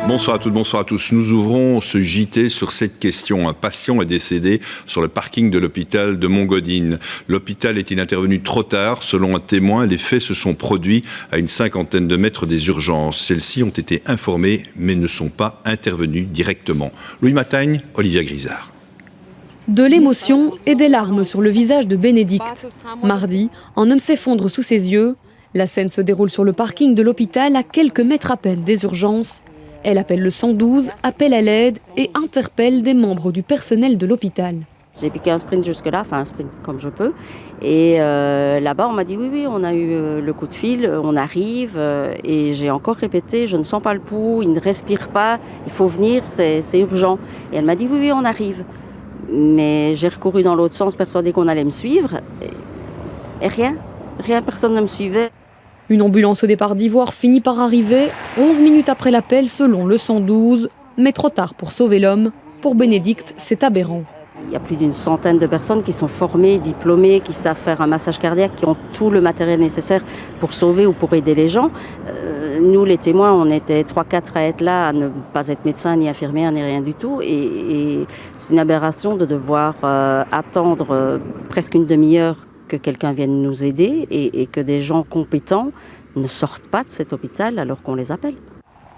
Bonsoir à toutes, bonsoir à tous. Nous ouvrons ce JT sur cette question. Un patient est décédé sur le parking de l'hôpital de Montgodine. L'hôpital est-il intervenu trop tard? Selon un témoin, les faits se sont produits à une 50aine de mètres des urgences. Celles-ci ont été informées, mais ne sont pas intervenues directement. Louis Matagne, Olivia Grisard. De l'émotion et des larmes sur le visage de Bénédicte. Mardi, un homme s'effondre sous ses yeux. La scène se déroule sur le parking de l'hôpital à quelques mètres à peine des urgences. Elle appelle le 112, appelle à l'aide et interpelle des membres du personnel de l'hôpital. J'ai piqué un sprint jusque-là, enfin un sprint comme je peux. Et là-bas, on m'a dit oui, on a eu le coup de fil, on arrive. Et j'ai encore répété, je ne sens pas le pouls, il ne respire pas, il faut venir, c'est urgent. Et elle m'a dit oui, on arrive. Mais j'ai recouru dans l'autre sens, persuadée qu'on allait me suivre. Et rien, personne ne me suivait. Une ambulance au départ d'Ivoire finit par arriver 11 minutes après l'appel selon le 112, mais trop tard pour sauver l'homme. Pour Bénédicte, c'est aberrant. Il y a plus d'une centaine de personnes qui sont formées, diplômées, qui savent faire un massage cardiaque, qui ont tout le matériel nécessaire pour sauver ou pour aider les gens. Nous, les témoins, on était 3-4 à être là, à ne pas être médecin, ni infirmière, ni rien du tout. Et c'est une aberration de devoir attendre presque une demi-heure que quelqu'un vienne nous aider et que des gens compétents ne sortent pas de cet hôpital alors qu'on les appelle.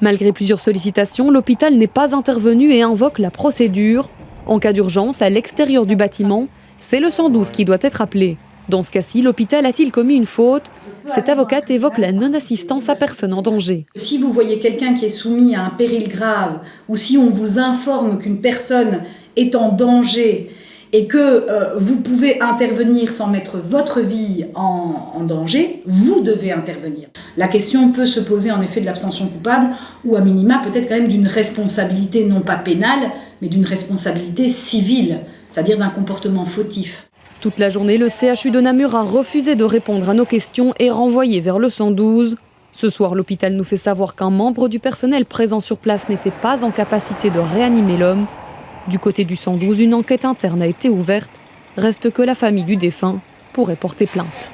Malgré plusieurs sollicitations, l'hôpital n'est pas intervenu et invoque la procédure. En cas d'urgence, à l'extérieur du bâtiment, c'est le 112 qui doit être appelé. Dans ce cas-ci, l'hôpital a-t-il commis une faute? Cette avocate évoque la non-assistance à personne en danger. Si vous voyez quelqu'un qui est soumis à un péril grave ou si on vous informe qu'une personne est en danger et que vous pouvez intervenir sans mettre votre vie en danger, vous devez intervenir. La question peut se poser en effet de l'abstention coupable ou à minima peut-être quand même d'une responsabilité non pas pénale, mais d'une responsabilité civile, c'est-à-dire d'un comportement fautif. Toute la journée, le CHU de Namur a refusé de répondre à nos questions et renvoyé vers le 112. Ce soir, l'hôpital nous fait savoir qu'un membre du personnel présent sur place n'était pas en capacité de réanimer l'homme. Du côté du 112, une enquête interne a été ouverte. Reste que la famille du défunt pourrait porter plainte.